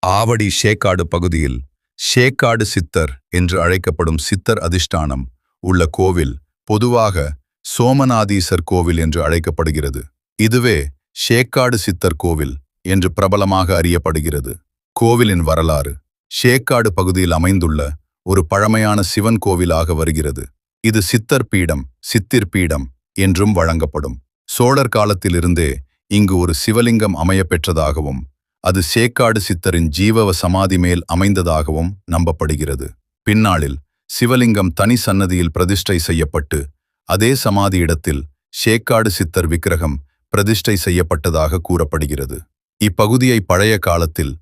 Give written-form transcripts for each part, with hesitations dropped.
ஆவடி ஷேக்காடு பகுதியில் ஷேக்காடு சித்தர் என்று அழைக்கப்படும் சித்தர் அதிஷ்டானம் உள்ள கோவில் பொதுவாக சோமநாதீசர் கோவில் என்று அழைக்கப்படுகிறது. இதுவே ஷேக்காடு சித்தர் கோவில் என்று பிரபலமாக அறியப்படுகிறது. கோவிலின் வரலாறு ஷேக்காடு பகுதியில் அமைந்துள்ள ஒரு பழமையான சிவன் கோவிலாக வருகிறது. இது சித்தர் பீடம், சித்திர் பீடம் என்றும் வழங்கப்படும். சோழர் காலத்திலிருந்தே இங்கு ஒரு சிவலிங்கம் அமையப்பெற்றதாகவும் அது சேக்காடு சித்தரின் ஜீவவ சமாதி மேல் அமைந்ததாகவும் நம்பப்படுகிறது. பின்னாளில் சிவலிங்கம் தனி சன்னதியில் பிரதிஷ்டை செய்யப்பட்டு அதே சமாதி இடத்தில் சேக்காடு சித்தர் விக்கிரகம் பிரதிஷ்டை செய்யப்பட்டதாக கூறப்படுகிறது. இப்பகுதியை பழைய காலத்தில்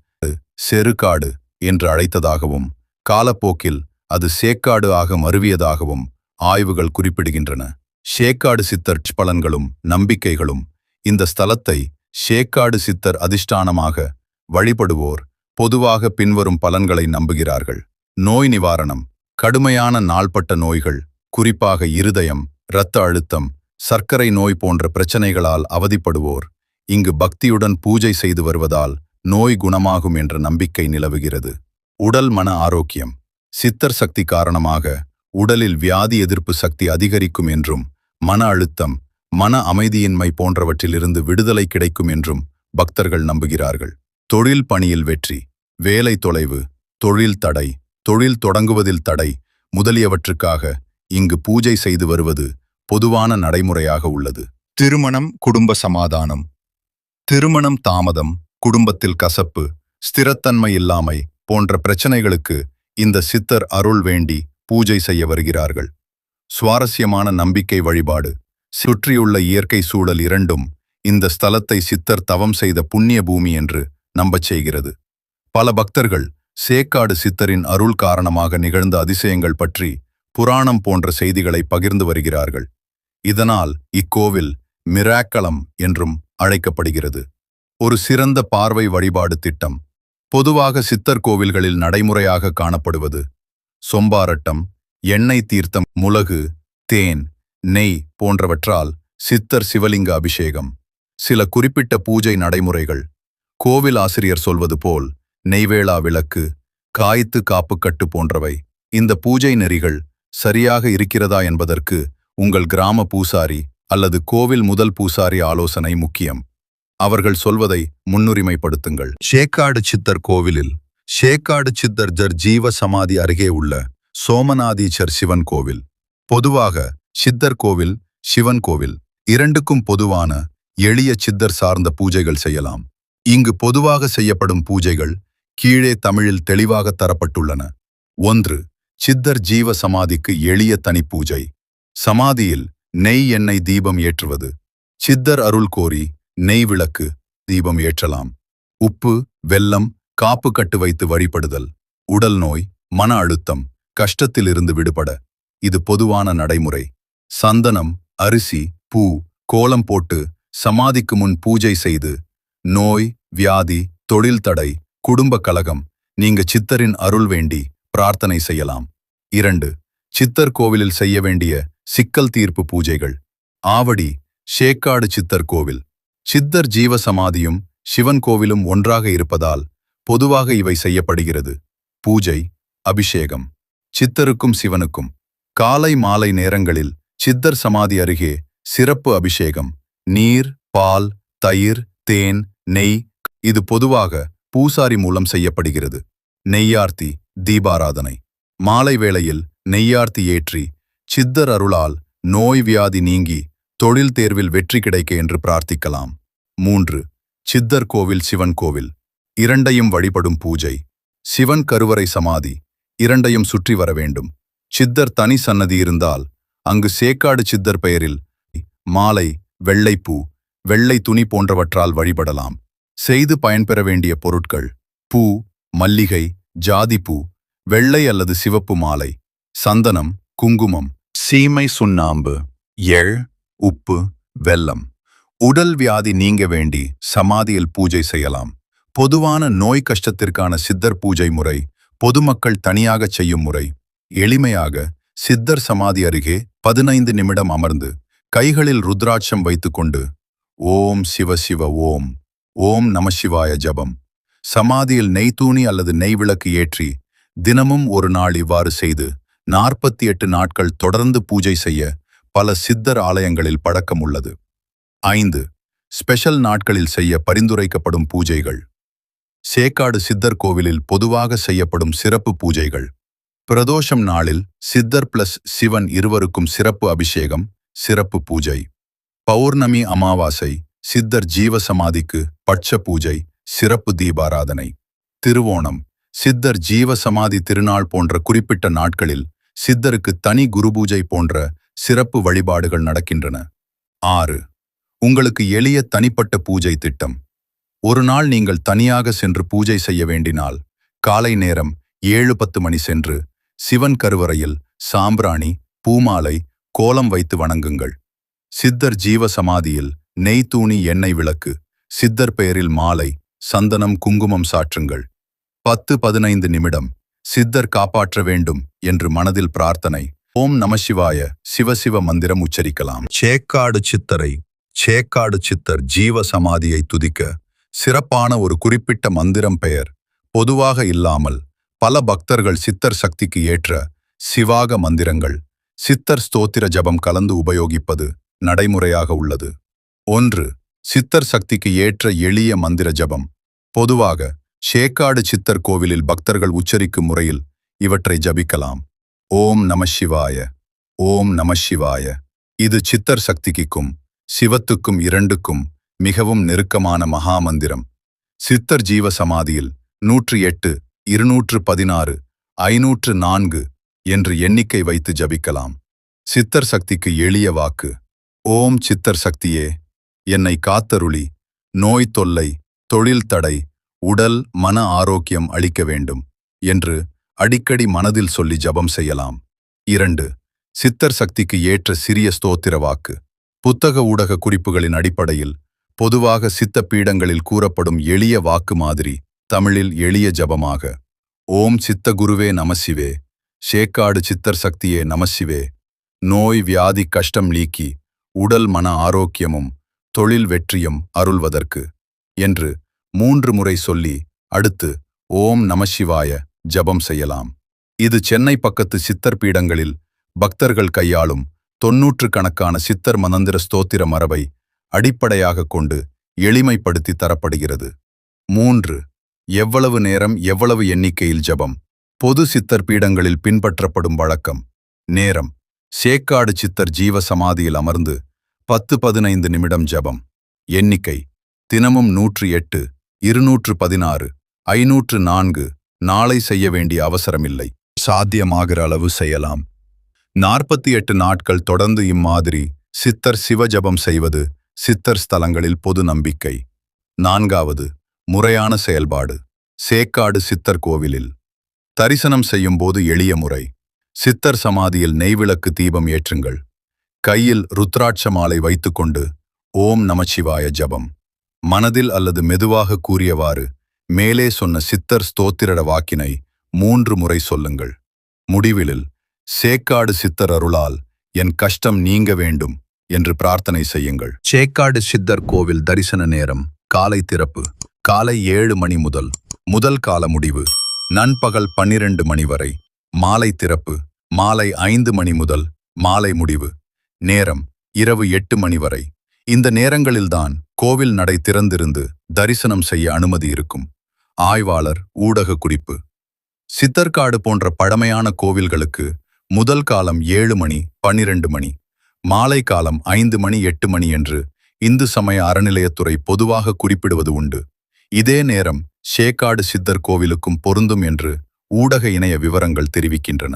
செருக்காடு என்று அழைத்ததாகவும் காலப்போக்கில் அது சேக்காடு ஆக மருவியதாகவும் ஆய்வுகள் குறிப்பிடுகின்றன. ஷேக்காடு சித்தர் பலன்களும் நம்பிக்கைகளும் இந்த ஸ்தலத்தை ஷேக்காடு சித்தர் அதிஷ்டானமாக வழிபடுவோர் பொதுவாக பின்வரும் பலன்களை நம்புகிறார்கள். நோய் நிவாரணம். கடுமையான நாள்பட்ட நோய்கள், குறிப்பாக இருதயம், இரத்த அழுத்தம், சர்க்கரை நோய் போன்ற பிரச்சனைகளால் அவதிப்படுவோர் இங்கு பக்தியுடன் பூஜை செய்து வருவதால் நோய் குணமாகும் என்ற நம்பிக்கை நிலவுகிறது. உடல் மன ஆரோக்கியம். சித்தர் சக்தி காரணமாக உடலில் வியாதி எதிர்ப்பு சக்தி அதிகரிக்கும் என்றும் மன அழுத்தம், மன அமைதியின்மை போன்றவற்றிலிருந்து விடுதலை கிடைக்கும் என்றும் பக்தர்கள் நம்புகிறார்கள். தொழில் பணியில் வெற்றி, வேலை தொலைவு, தொழில் தடை, தொழில் தொடங்குவதில் தடை முதலியவற்றுக்காக இங்கு பூஜை செய்து வருவது பொதுவான நடைமுறையாக உள்ளது. திருமணம், குடும்ப சமாதானம். திருமணம் தாமதம், குடும்பத்தில் கசப்பு, ஸ்திரத்தன்மை இல்லாமை போன்ற பிரச்சனைகளுக்கு இந்த சித்தர் அருள் வேண்டி பூஜை செய்ய வருகிறார்கள். சுவாரஸ்யமான நம்பிக்கை வழிபாடு. சுற்றியுள்ள இயற்கை சூழல் இரண்டும் இந்த ஸ்தலத்தை சித்தர் தவம் செய்த புண்ணிய பூமி என்று நம்பச் செய்கிறது. பல பக்தர்கள் சேக்காடு சித்தரின் அருள் காரணமாக நிகழ்ந்த அதிசயங்கள் பற்றி புராணம் போன்ற செய்திகளை பகிர்ந்து வருகிறார்கள். இதனால் இக்கோவில் மிராக்களம் என்றும் அழைக்கப்படுகிறது. ஒரு சிறந்த பார்வை வழிபாடு திட்டம். பொதுவாக சித்தர் கோவில்களில் நடைமுறையாக காணப்படுவது சொம்பாரட்டம், எண்ணெய் தீர்த்தம், முலகு, தேன், நெய் போன்றவற்றால் சித்தர் சிவலிங்க அபிஷேகம். சில குறிப்பிட்ட பூஜை நடைமுறைகள். கோவில் ஆசிரியர் சொல்வது போல் நெய்வேளா விளக்கு, காய்த்து காப்புக்கட்டு போன்றவை. இந்த பூஜை நெறிகள் சரியாக இருக்கிறதா என்பதற்கு உங்கள் கிராம பூசாரி அல்லது கோவில் முதல் பூசாரி ஆலோசனை முக்கியம். அவர்கள் சொல்வதை முன்னுரிமைப்படுத்துங்கள். ஷேக்காடு சித்தர் கோவிலில் ஷேக்காடு சித்தர் ஜர் ஜீவ சமாதி அருகே உள்ள சோமநாதீச்சர் சிவன் கோவில். பொதுவாக சித்தர் கோவில், சிவன் கோவில் இரண்டுக்கும் பொதுவான எளிய சித்தர் சார்ந்த பூஜைகள் செய்யலாம். இங்கு பொதுவாக செய்யப்படும் பூஜைகள் கீழே தமிழில் தெளிவாக தரப்பட்டுள்ளன. 1. சித்தர் ஜீவ சமாதிக்கு எளிய தனி பூஜை. சமாதியில் நெய் எண்ணெய் தீபம் ஏற்றுவது. சித்தர் அருள் கோரி நெய் விளக்கு தீபம் ஏற்றலாம். உப்பு, வெல்லம், காப்பு கட்டு வைத்து வழிபடுதல். உடல் நோய், மன அழுத்தம், கஷ்டத்திலிருந்து விடுபட இது பொதுவான நடைமுறை. சந்தனம், அரிசி, பூ, கோலம் போட்டு சமாதிக்கு முன் பூஜை செய்து நோய், வியாதி, தொழில் தடை, குடும்ப கலகம் நீங்க சித்தரின் அருள் வேண்டி பிரார்த்தனை செய்யலாம். 2. சித்தர் கோவிலில் செய்ய வேண்டிய சிக்கல் தீர்ப்பு பூஜைகள். ஆவடி ஷேக்காடு சித்தர் கோவில். சித்தர் ஜீவ சமாதியும் சிவன் கோவிலும் ஒன்றாக இருப்பதால் பொதுவாக இவை செய்யப்படுகிறது. பூஜை, அபிஷேகம். சித்தருக்கும் சிவனுக்கும் காலை மாலை நேரங்களில் சித்தர் சமாதி அருகே சிறப்பு அபிஷேகம். நீர், பால், தயிர், தேன், நெய். இது பொதுவாக பூசாரி மூலம் செய்யப்படுகிறது. நெய்யார்த்தி, தீபாராதனை. மாலை வேளையில் நெய்யார்த்தி ஏற்றி சித்தர் அருளால் நோய் வியாதி நீங்கி தொழில் தேர்வில் வெற்றி கிடைக்க என்று பிரார்த்திக்கலாம். 3. சித்தர் கோவில், சிவன் கோவில் இரண்டையும் வழிபடும் பூஜை. சிவன் கருவறை, சமாதி இரண்டையும் சுற்றி வர வேண்டும். சித்தர் தனி சன்னதி இருந்தால் அங்கு சேக்காடு சித்தர் பெயரில் மாலை, வெள்ளைப்பூ, வெள்ளை துணி போன்றவற்றால் வழிபடலாம். செய்து பயன்பெற வேண்டிய பொருட்கள்: பூ, மல்லிகை, ஜாதிப்பூ, வெள்ளை அல்லது சிவப்பு மாலை, சந்தனம், குங்குமம், சீமை சுண்ணாம்பு, எள், உப்பு, வெல்லம். உடல் வியாதி நீங்க வேண்டி சமாதியில் பூஜை செய்யலாம். பொதுவான நோய் கஷ்டத்திற்கான சித்தர் பூஜை முறை பொதுமக்கள் தனியாக செய்யும் முறை. எளிமையாக சித்தர் சமாதி அருகே 15 நிமிடம் அமர்ந்து கைகளில் ருத்ராட்சம் வைத்துக்கொண்டு ஓம் சிவ சிவ ஓம், ஓம் நமசிவாய ஜபம் சமாதியில் நெய்தூணி அல்லது நெய் விளக்கு ஏற்றி தினமும் ஒரு நாள் இவ்வாறு செய்து 48 நாட்கள் தொடர்ந்து பூஜை செய்ய பல சித்தர் ஆலயங்களில் பழக்கம் உள்ளது. 5. ஸ்பெஷல் நாட்களில் செய்ய பரிந்துரைக்கப்படும் பூஜைகள். சேக்காடு சித்தர் கோவிலில் பொதுவாக செய்யப்படும் சிறப்பு பூஜைகள். பிரதோஷம் நாளில் சித்தர் பிளஸ் சிவன் இருவருக்கும் சிறப்பு அபிஷேகம், சிறப்பு பூஜை. பௌர்ணமி அமாவாசை சித்தர் ஜீவசமாதிக்கு பட்ச பூஜை, சிறப்பு தீபாராதனை. திருவோணம் சித்தர் ஜீவசமாதி திருநாள் போன்ற குறிப்பிட்ட நாட்களில் சித்தருக்கு தனி குருபூஜை போன்ற சிறப்பு வழிபாடுகள் நடக்கின்றன. 6. உங்களுக்கு எளிய தனிப்பட்ட பூஜை திட்டம். ஒரு நாள் நீங்கள் தனியாக சென்று பூஜை செய்ய வேண்டினால் காலை நேரம் 7:10 மணி சென்று சிவன் கருவறையில் சாம்பிராணி, பூமாலை, கோலம் வைத்து வணங்குங்கள். சித்தர் ஜீவசமாதியில் நெய் தூணி எண்ணெய் விளக்கு, சித்தர் பெயரில் மாலை, சந்தனம், குங்குமம் சாற்றுங்கள். 10-15 நிமிடம் சித்தர் காப்பாற்ற வேண்டும் என்று மனதில் பிரார்த்தனை. ஓம் நமசிவாய சிவசிவ மந்திரம் உச்சரிக்கலாம். சேக்காடு சித்தர் ஜீவசமாதியை துதிக்க சிறப்பான ஒரு குறிப்பிட்ட மந்திரம் பெயர் பொதுவாக இல்லாமல் பல பக்தர்கள் சித்தர் சக்திக்கு ஏற்ற சிவாக மந்திரங்கள், சித்தர் ஸ்தோத்திர ஜபம் கலந்து உபயோகிப்பது நடைமுறையாக உள்ளது. 1. சித்தர் சக்திக்கு ஏற்ற எளிய மந்திர ஜபம். பொதுவாக சேக்காடு சித்தர் கோவிலில் பக்தர்கள் உச்சரிக்கும் முறையில் இவற்றை ஜபிக்கலாம். ஓம் நமசிவாய, ஓம் நமசிவாய. இது சித்தர் சக்திக்கும் சிவத்துக்கும் இரண்டுக்கும் மிகவும் நெருக்கமான மகாமந்திரம். சித்தர் ஜீவசமாதியில் 108, 216, 504 என்று எண்ணிக்கை வைத்து ஜபிக்கலாம். சித்தர் சக்திக்கு எளிய வாக்கு. ஓம் சித்தர் சக்தியே, என்னை காத்தருளி நோய் தொல்லை, தொழில் தடை, உடல் மன ஆரோக்கியம் அளிக்க வேண்டும் என்று அடிக்கடி மனதில் சொல்லி ஜபம் செய்யலாம். 2. சித்தர் சக்திக்கு ஏற்ற சிறிய ஸ்தோத்திர வாக்கு. புத்தக ஊடக குறிப்புகளின் அடிப்படையில் பொதுவாக சித்த பீடங்களில் கூறப்படும் எளிய வாக்கு மாதிரி தமிழில் எளிய ஜபமாக ஓம் சித்த குருவே நமசிவே, சேக்காடு சித்தர் சக்தியே நமசிவே, நோய் வியாதி கஷ்டம் நீக்கி உடல் மன ஆரோக்கியமும் தொழில் வெற்றியும் அருள்வதற்கு என்று 3 முறை சொல்லி அடுத்து ஓம் நமசிவாய ஜபம் செய்யலாம். இது சென்னை பக்கத்து சித்தர் பீடங்களில் பக்தர்கள் கையாளும் 90 கணக்கான சித்தர் மந்திர ஸ்தோத்திர மரபை அடிப்படையாக கொண்டு எளிமைப்படுத்தி தரப்படுகிறது. 3. எவ்வளவு நேரம், எவ்வளவு எண்ணிக்கையில் ஜபம். பொது சித்தர் பீடங்களில் பின்பற்றப்படும் வழக்கம். நேரம்: சேக்காடு சித்தர் ஜீவசமாதியில் அமர்ந்து 10-15 நிமிடம் ஜபம். எண்ணிக்கை: தினமும் 108, 216, 504. நாளை செய்ய வேண்டிய அவசரமில்லை. சாத்தியமாகிற அளவு செய்யலாம். 48 நாட்கள் தொடர்ந்து இம்மாதிரி சித்தர் சிவஜபம் செய்வது சித்தர் ஸ்தலங்களில் பொது நம்பிக்கை. 4. முறையான செயல்பாடு. சேக்காடு சித்தர் கோவிலில் தரிசனம் செய்யும் போது எளிய முறை. சித்தர் சமாதியில் நெய்விளக்கு தீபம் ஏற்றுங்கள். கையில் ருத்ராட்ச மாலை வைத்துக்கொண்டு ஓம் நமசிவாய ஜபம். மனதில் அல்லது மெதுவாக கூறியவாறு மேலே சொன்ன சித்தர் ஸ்தோத்திர வாக்கினை 3 முறை சொல்லுங்கள். முடிவிலில் சேக்காடு சித்தர் அருளால் என் கஷ்டம் நீங்க வேண்டும் என்று பிரார்த்தனை செய்யுங்கள். சேக்காடு சித்தர் கோவில் தரிசன நேரம். காலை திறப்பு காலை 7 மணி முதல் கால முடிவு நண்பகல் 12 மணி வரை. மாலை திறப்பு மாலை 5 மணி முதல் மாலை முடிவு. நேரம் இரவு 8 மணி வரை. இந்த நேரங்களில்தான் கோவில் நடை திறந்திருந்து தரிசனம் செய்ய அனுமதி இருக்கும். ஆய்வாளர் ஊடக குறிப்பு. சித்தர்காடு போன்ற பழமையான கோவில்களுக்கு முதல் காலம் 7 மணி 12 மணி, மாலை காலம் 5 மணி 8 மணி என்று இந்து சமய அறநிலையத்துறை பொதுவாக குறிப்பிடுவது உண்டு. இதே நேரம் சேக்காடு சித்தர் கோவிலுக்கும் பொருந்தும் என்று ஊடக இணைய விவரங்கள் தெரிவிக்கின்றன.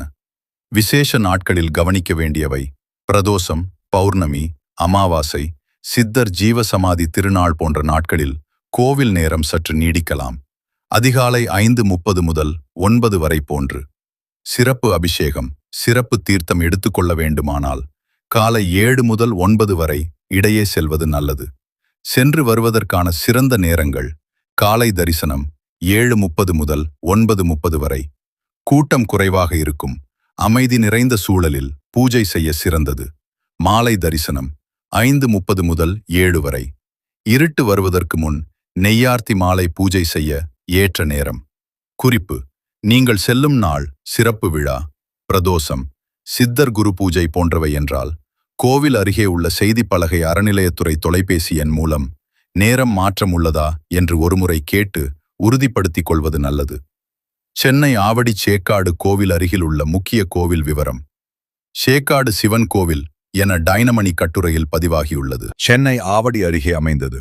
விசேஷ நாட்களில் கவனிக்க வேண்டியவை: பிரதோஷம், பௌர்ணமி, அமாவாசை, சித்தர் ஜீவசமாதி திருநாள் போன்ற நாட்களில் கோவில் நேரம் சற்று நீடிக்கலாம். அதிகாலை 5:30 முதல் 9 வரை போன்று. சிறப்பு அபிஷேகம், சிறப்பு தீர்த்தம் எடுத்துக்கொள்ள வேண்டுமானால் காலை 7 முதல் 9 வரை இடையே செல்வது நல்லது. சென்று வருவதற்கான சிறந்த நேரங்கள்: காலை தரிசனம் 7:30 முதல் 9:30 வரை. கூட்டம் குறைவாக இருக்கும், அமைதி நிறைந்த சூழலில் பூஜை செய்ய சிறந்தது. மாலை தரிசனம் 5:30 முதல் 7 வரை. இருட்டு வருவதற்கு முன் நெய்யார்த்தி மாலை பூஜை செய்ய ஏற்ற நேரம். குறிப்பு: நீங்கள் செல்லும் நாள் சிறப்பு விழா, பிரதோஷம், சித்தர் குரு பூஜை போன்றவை என்றால் கோவில் அருகே உள்ள செய்தி பலகை அறநிலையத்துறை தொலைபேசி எண் மூலம் நேரம் மாற்றம் உள்ளதா என்று ஒருமுறை கேட்டு உறுதிப்படுத்திக் கொள்வது நல்லது. சென்னை ஆவடி சேக்காடு கோவில் அருகில் உள்ள முக்கிய கோவில் விவரம். சேக்காடு சிவன் கோவில் என டைனமணி கட்டுரையில் பதிவாகியுள்ளது. சென்னை ஆவடி அருகே அமைந்தது.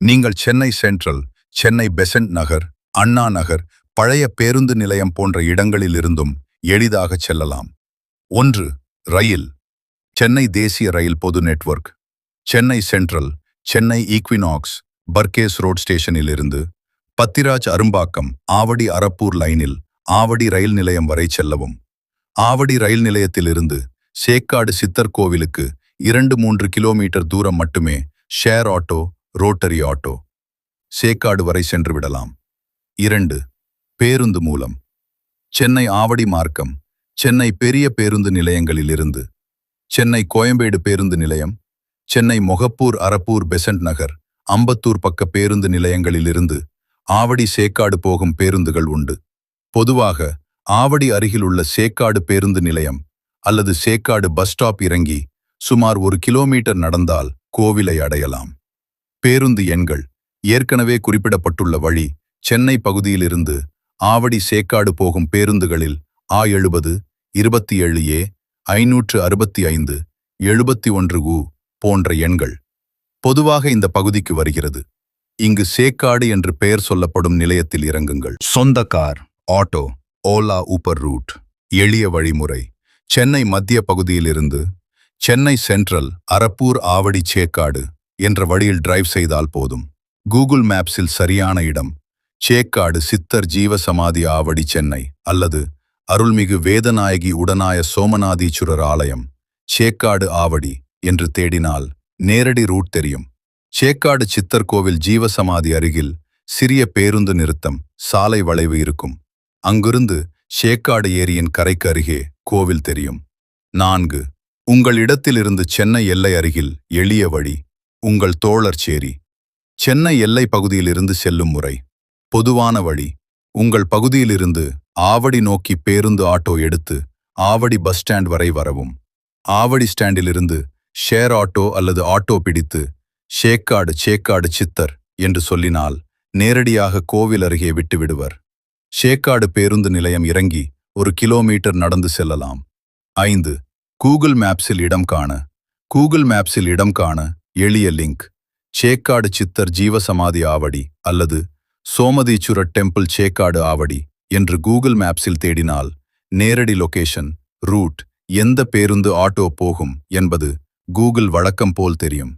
நீங்கள் சென்னை சென்ட்ரல், சென்னை பெசன்ட் நகர், அண்ணா நகர், பழைய பேருந்து நிலையம் போன்ற இடங்களில் இருந்தும் எளிதாக செல்லலாம். 1. ரயில். சென்னை தேசிய ரயில் பொது network. Chennai central, Chennai Equinox, பர்கேஸ் ரோட் ஸ்டேஷனில் இருந்து பத்திராஜ் அரும்பாக்கம் ஆவடி அரப்பூர் லைனில் ஆவடி ரயில் நிலையம் வரை செல்லவும். ஆவடி ரயில் நிலையத்திலிருந்து சேக்காடு சித்தர் கோவிலுக்கு 2-3 கிலோமீட்டர் தூரம் மட்டுமே share auto, rotary auto. Sekkadu வரை சென்று விடலாம். 2. பேருந்து மூலம். சென்னை ஆவடி மார்க்கம் சென்னை பெரிய பேருந்து நிலையங்களிலிருந்து சென்னை கோயம்பேடு பேருந்து நிலையம், சென்னை மொகப்பூர் அரப்பூர் பெசன்ட் நகர், அம்பத்தூர் பக்க பேருந்து நிலையங்களிலிருந்து ஆவடி சேக்காடு போகும் பேருந்துகள் உண்டு. பொதுவாக ஆவடி அருகில் உள்ள சேக்காடு பேருந்து நிலையம் அல்லது சேக்காடு பஸ் ஸ்டாப் இறங்கி சுமார் 1 கிலோமீட்டர் நடந்தால் கோவிலை அடையலாம். பேருந்து எண்கள். ஏற்கனவே குறிப்பிடப்பட்டுள்ள வழி சென்னை பகுதியிலிருந்து ஆவடி சேக்காடு போகும் பேருந்துகளில் A70, 27A, 565, 71U போன்ற எண்கள் பொதுவாக இந்த பகுதிக்கு வருகிறது. இங்கு சேக்காடு என்று பெயர் சொல்லப்படும் நிலையத்தில் இறங்குங்கள். சொந்த car, auto, Ola, Uber route. எளிய வழிமுறை. சென்னை மத்திய பகுதியிலிருந்து சென்னை சென்ட்ரல், அரப்பூர், ஆவடி, சேக்காடு என்ற வழியில் டிரைவ் செய்தால் போதும். கூகுள் மேப்ஸில் சரியான இடம் சேக்காடு சித்தர் ஜீவசமாதி ஆவடி சென்னை அல்லது அருள்மிகு வேதநாயகி உடனாய சோமநாதீச்சுரர் ஆலயம் சேக்காடு ஆவடி என்று தேடினால் நேரடி ரூட் தெரியும். சேக்காடு சித்தர் கோவில் ஜீவசமாதி அருகில் சிறிய பேருந்து நிறுத்தம், சாலை வளைவு இருக்கும். அங்கிருந்து சேக்காடு ஏரியின் கரைக்கு அருகே கோவில் தெரியும். 4. உங்கள் இடத்திலிருந்து சென்னை எல்லை அருகில் எளிய வழி. உங்கள் தோழர் சேரி. சென்னை எல்லை பகுதியிலிருந்து செல்லும் முறை. பொதுவான வழி. உங்கள் பகுதியிலிருந்து ஆவடி நோக்கி பேருந்து ஆட்டோ எடுத்து ஆவடி பஸ் ஸ்டாண்ட் வரை வரவும். ஆவடி ஸ்டாண்டிலிருந்து ஷேர் ஆட்டோ அல்லது ஆட்டோ பிடித்து சேக்காடு சித்தர் என்று சொல்லினால் நேரடியாக கோவில் அருகே விட்டு விடுவர். சேக்காடு பேருந்து நிலையம் இறங்கி 1 கிலோமீட்டர் நடந்து செல்லலாம். 5. கூகுள் மேப்ஸில் இடம் காண. கூகுள் மேப்ஸில் இடம் காண எளிய லிங்க். சேக்காடு சித்தர் ஜீவசமாதி ஆவடி அல்லது சோமதீச்சுரர் டெம்பிள் சேக்காடு ஆவடி என்று கூகுள் மேப்ஸில் தேடினால் நேரடி லொகேஷன், ரூட், எந்த பேருந்து ஆட்டோ போகும் என்பது கூகுள் வழக்கம் போல் தெரியும்.